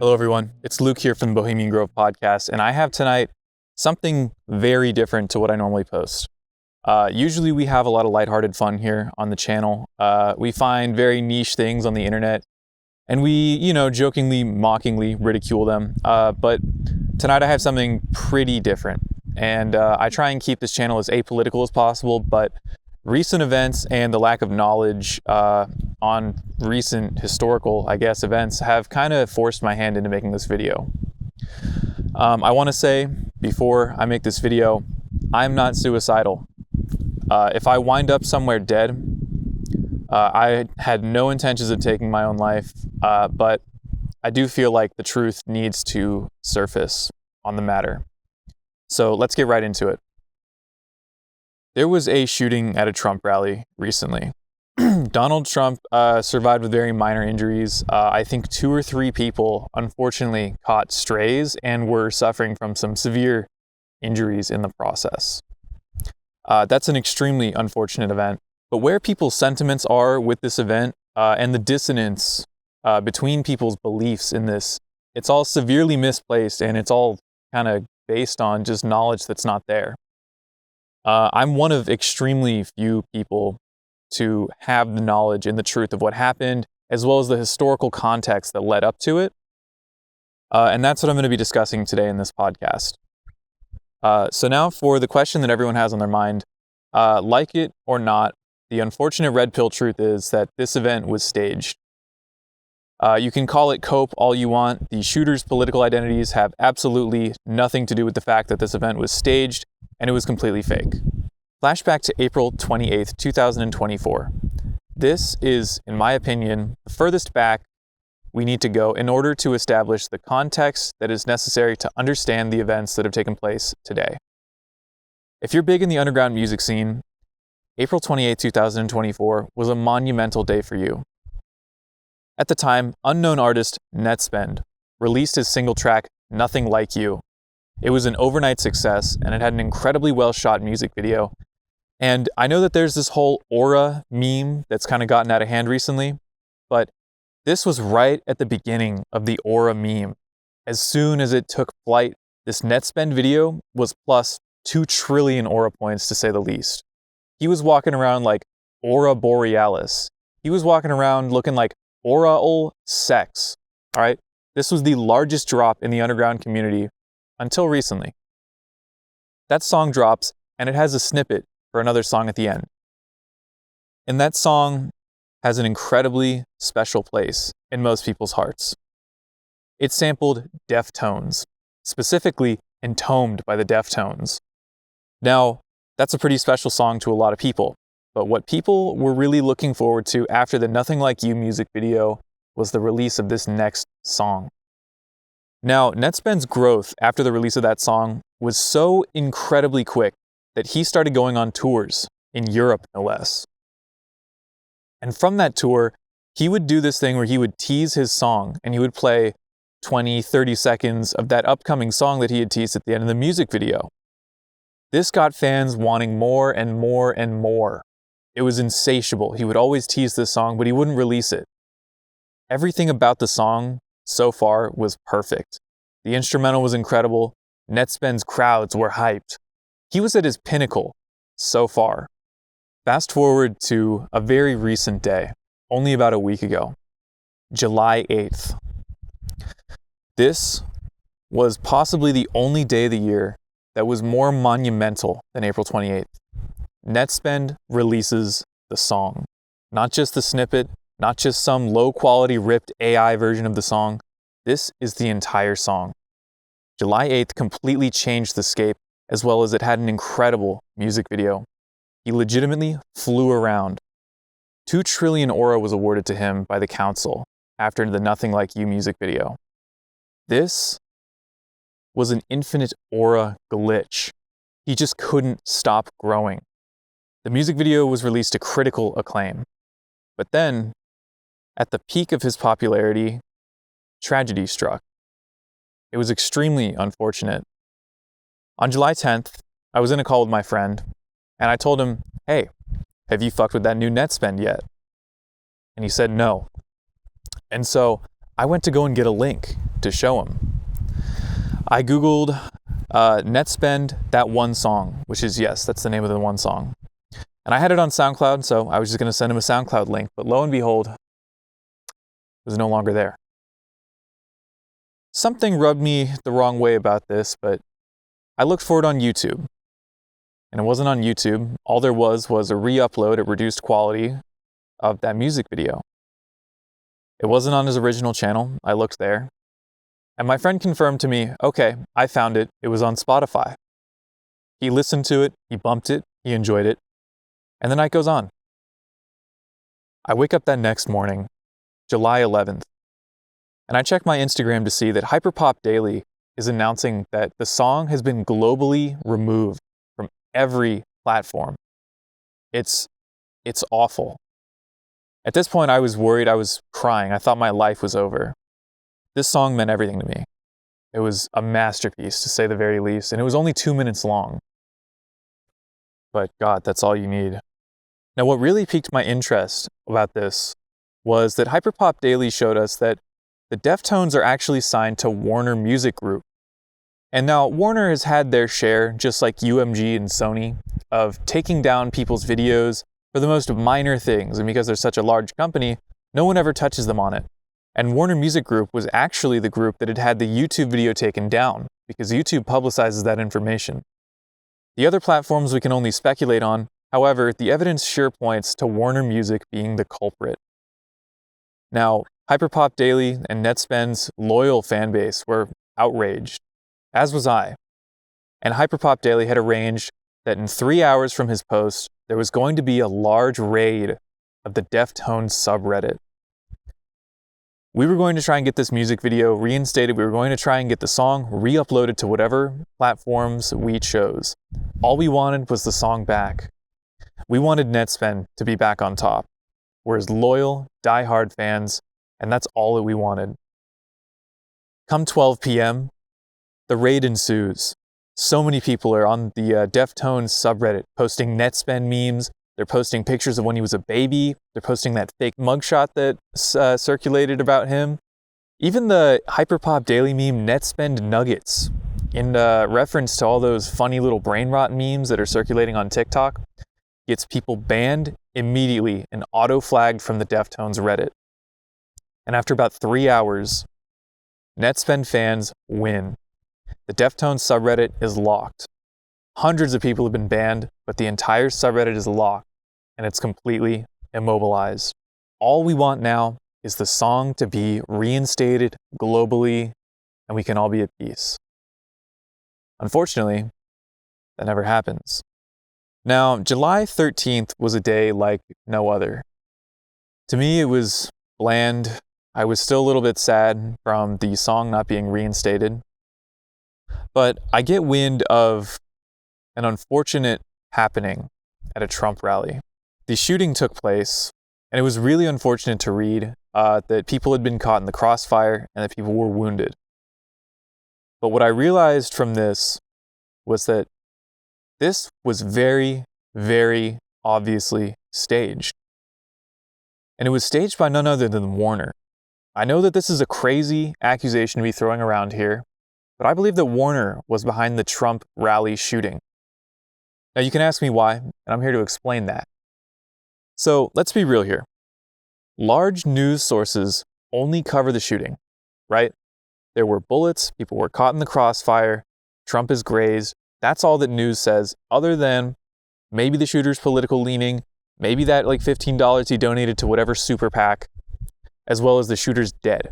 Hello everyone, it's Luke here from the Bohemian podcast, and I have tonight something very different to what I normally post. Usually we have a lot of lighthearted fun here on the channel. We find very niche things on the internet, and we, jokingly, mockingly ridicule them. But tonight I have something pretty different, and I try and keep this channel as apolitical as possible, but recent events and the lack of knowledge on recent historical, events have kind of forced my hand into making this video. I want to say, before I make this video, I'm not suicidal. If I wind up somewhere dead, I had no intentions of taking my own life, but I do feel like the truth needs to surface on the matter. So let's get right into it. There was a shooting at a Trump rally recently. Donald Trump survived with very minor injuries. I think 2 or 3 people unfortunately caught strays and were suffering from some severe injuries in the process. That's an extremely unfortunate event. But where people's sentiments are with this event and the dissonance between people's beliefs in this, it's all severely misplaced, and it's all kind of based on just knowledge that's not there. I'm one of extremely few people to have the knowledge and the truth of what happened, as well as the historical context that led up to it. And that's what I'm going to be discussing today in this podcast. So now for the question that everyone has on their mind, like it or not, the unfortunate red pill truth is that this event was staged. You can call it cope all you want. The shooter's political identities have absolutely nothing to do with the fact that this event was staged and it was completely fake. Flashback to April 28th, 2024. This is, in my opinion, the furthest back we need to go in order to establish the context that is necessary to understand the events that have taken place today. If you're big in the underground music scene, April 28th, 2024 was a monumental day for you. At the time, unknown artist NETTSPEND released his single track, Nothing Like You. It was an overnight success, and it had an incredibly well-shot music video. And I know that there's this whole aura meme that's kind of gotten out of hand recently, but this was right at the beginning of the aura meme. As soon as it took flight, this NETTSPEND video was plus 2 trillion aura points, to say the least. He was walking around like aura borealis. He was walking around looking like oral sex. All right? This was the largest drop in the underground community until recently. That song drops, and it has a snippet for another song at the end. And that song has an incredibly special place in most people's hearts. It sampled Deftones, specifically Entombed by the Deftones. Now, that's a pretty special song to a lot of people, but what people were really looking forward to after the Nothing Like You music video was the release of this next song. Now, NETTSPEND's growth after the release of that song was so incredibly quick that he started going on tours in Europe, no less. And from that tour, he would do this thing where he would tease his song, and he would play 20, 30 seconds of that upcoming song that he had teased at the end of the music video. This got fans wanting more and more and more. It was insatiable. He would always tease this song, but he wouldn't release it. Everything about the song so far was perfect. The instrumental was incredible. NETTSPEND's crowds were hyped. He was at his pinnacle so far. Fast forward to a very recent day, only about a week ago, July 8th. This was possibly the only day of the year that was more monumental than April 28th. NETTSPEND releases the song. Not just the snippet, not just some low-quality ripped AI version of the song. This is the entire song. July 8th completely changed the scape, as well as it had an incredible music video. He legitimately flew around. 2 trillion aura was awarded to him by the council after the Nothing Like You music video. This was an infinite aura glitch. He just couldn't stop growing. The music video was released to critical acclaim. But then, at the peak of his popularity, tragedy struck. It was extremely unfortunate. On July 10th, I was in a call with my friend, and I told him, hey, have you fucked with that new NETTSPEND yet? And he said no. And so I went to go and get a link to show him. I Googled NETTSPEND, that one song, which is, yes, that's the name of the one song. And I had it on SoundCloud, so I was just going to send him a SoundCloud link, but lo and behold, it was no longer there. Something rubbed me the wrong way about this, but I looked for it on YouTube. And it wasn't on YouTube. All there was a re-upload at reduced quality of that music video. It wasn't on his original channel. I looked there. And my friend confirmed to me, okay, I found it. It was on Spotify. He listened to it, he bumped it, he enjoyed it, and the night goes on. I wake up that next morning, July 11th, and I check my Instagram to see that Hyperpop Daily is announcing that the song has been globally removed from every platform. It's awful. At this point, I was worried, I was crying. I thought my life was over. This song meant everything to me. It was a masterpiece, to say the very least, and it was only 2 minutes long. But God, that's all you need. Now, what really piqued my interest about this was that Hyperpop Daily showed us that the Deftones are actually signed to Warner Music Group. And now, Warner has had their share, just like UMG and Sony, of taking down people's videos for the most minor things, and because they're such a large company, no one ever touches them on it. And Warner Music Group was actually the group that had had the YouTube video taken down, because YouTube publicizes that information. The other platforms we can only speculate on, however, the evidence sure points to Warner Music being the culprit. Now, Hyperpop Daily and NETTSPEND's loyal fan base were outraged, as was I. And Hyperpop Daily had arranged that in 3 hours from his post, there was going to be a large raid of the Deftones subreddit. We were going to try and get this music video reinstated. We were going to try and get the song re-uploaded to whatever platforms we chose. All we wanted was the song back. We wanted NETTSPEND to be back on top. We're his loyal, die-hard fans, and that's all that we wanted. Come 12 p.m., the raid ensues. So many people are on the Deftones subreddit posting NETTSPEND memes. They're posting pictures of when he was a baby. They're posting that fake mugshot that circulated about him. Even the Hyperpop Daily meme NETTSPEND Nuggets, in reference to all those funny little brain rot memes that are circulating on TikTok, gets people banned immediately and auto-flagged from the Deftones Reddit. And after about 3 hours, NETTSPEND fans win. The Deftones subreddit is locked. Hundreds of people have been banned, but the entire subreddit is locked, and it's completely immobilized. All we want now is the song to be reinstated globally, and we can all be at peace. Unfortunately, that never happens. Now, July 13th was a day like no other. To me, it was bland. I was still a little bit sad from the song not being reinstated. But I get wind of an unfortunate happening at a Trump rally. The shooting took place, and it was really unfortunate to read that people had been caught in the crossfire and that people were wounded. But what I realized from this was that this was very, very obviously staged. And it was staged by none other than Warner. I know that this is a crazy accusation to be throwing around here, but I believe that Warner was behind the Trump rally shooting. Now, you can ask me why, and I'm here to explain that. So, let's be real here. Large news sources only cover the shooting, right? There were bullets, people were caught in the crossfire, Trump is grazed. That's all that news says, other than maybe the shooter's political leaning, maybe that like $15 he donated to whatever super PAC, as well as the shooter's dead.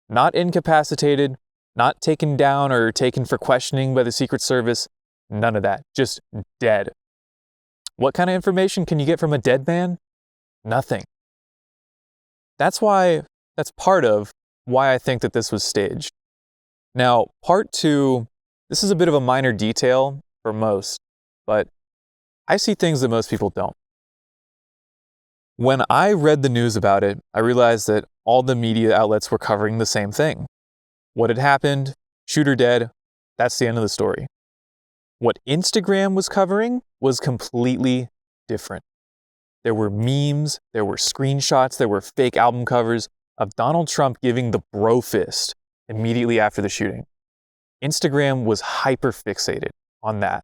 Not incapacitated, not taken down or taken for questioning by the Secret Service. None of that. Just dead. What kind of information can you get from a dead man? Nothing. That's part of why I think that this was staged. Now, part two, this is a bit of a minor detail for most, but I see things that most people don't. When I read the news about it, I realized that all the media outlets were covering the same thing. What had happened, shooter dead, that's the end of the story. What Instagram was covering was completely different. There were memes, there were screenshots, there were fake album covers of Donald Trump giving the bro fist immediately after the shooting. Instagram was hyper fixated on that.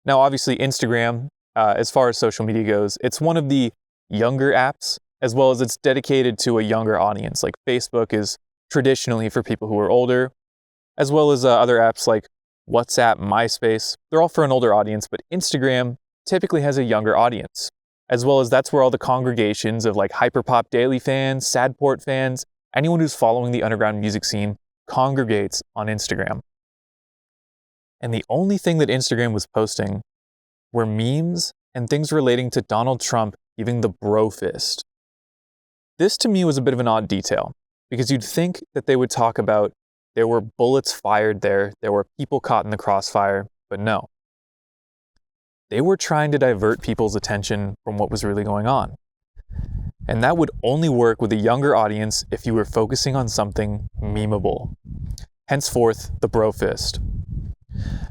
Now, obviously, Instagram, as far as social media goes, it's one of the younger apps, as well as it's dedicated to a younger audience. Like Facebook is traditionally for people who are older, as well as other apps like WhatsApp, MySpace. They're all for an older audience, but Instagram typically has a younger audience, as well as that's where all the congregations of like Hyperpop Daily fans, Sadport fans, anyone who's following the underground music scene congregates on Instagram. And the only thing that Instagram was posting were memes and things relating to Donald Trump giving the bro fist. This to me was a bit of an odd detail, because you'd think that they would talk about there were bullets fired there were people caught in the crossfire, but no. They were trying to divert people's attention from what was really going on. And that would only work with a younger audience if you were focusing on something memeable. Henceforth, the bro fist.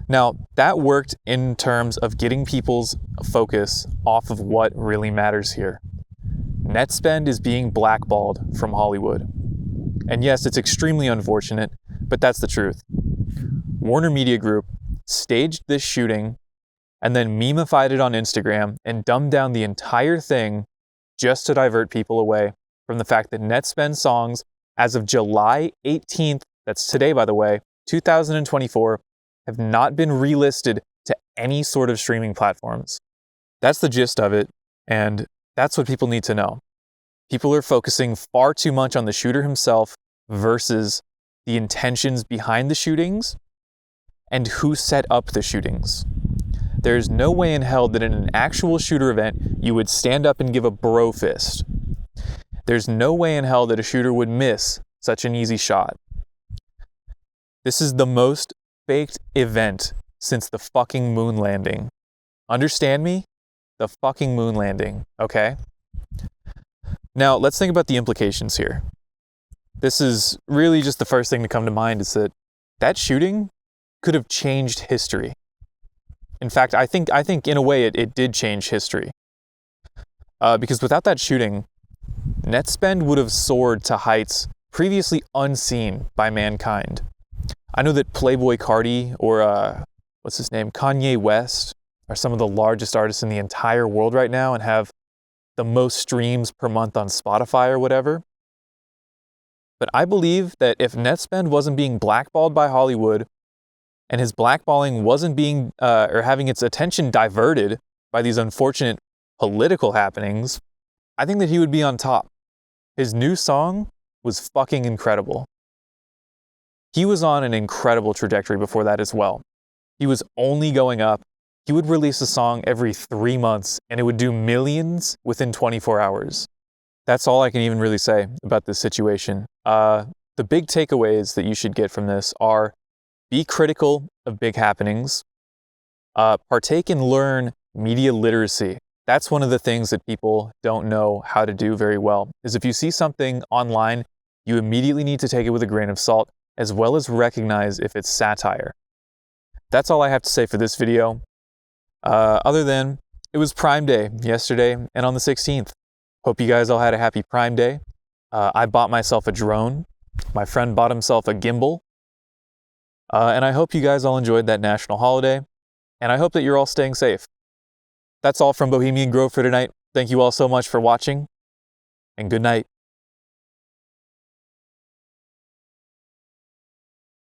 Now, that worked in terms of getting people's focus off of what really matters here. NETTSPEND is being blackballed from Hollywood. And yes, it's extremely unfortunate, but that's the truth. Warner Media Group staged this shooting and then memified it on Instagram and dumbed down the entire thing just to divert people away from the fact that NETTSPEND songs, as of July 18th, that's today by the way, 2024, have not been relisted to any sort of streaming platforms. That's the gist of it, and that's what people need to know. People are focusing far too much on the shooter himself versus the intentions behind the shootings and who set up the shootings. There's no way in hell that in an actual shooter event you would stand up and give a bro fist. There's no way in hell that a shooter would miss such an easy shot. This is the most faked event since the fucking moon landing. Understand me? The fucking moon landing, okay? Now, let's think about the implications here. This is really just the first thing to come to mind, is that that shooting could have changed history. In fact, I think in a way it did change history. Because without that shooting, NETTSPEND would have soared to heights previously unseen by mankind. I know that Playboi Carti or Kanye West are some of the largest artists in the entire world right now and have the most streams per month on Spotify or whatever. But I believe that if NETTSPEND wasn't being blackballed by Hollywood and his blackballing wasn't being or having its attention diverted by these unfortunate political happenings, I think that he would be on top. His new song was fucking incredible. He was on an incredible trajectory before that as well. He was only going up. He would release a song every 3 months and it would do millions within 24 hours. That's all I can even really say about this situation. The big takeaways that you should get from this are: be critical of big happenings. Partake and learn media literacy. That's one of the things that people don't know how to do very well, is if you see something online, you immediately need to take it with a grain of salt, as well as recognize if it's satire. That's all I have to say for this video. Other than, it was Prime Day yesterday and on the 16th. Hope you guys all had a happy Prime Day. I bought myself a drone. My friend bought himself a gimbal. And I hope you guys all enjoyed that national holiday. And I hope that you're all staying safe. That's all from Bohemian Grove for tonight. Thank you all so much for watching, and good night.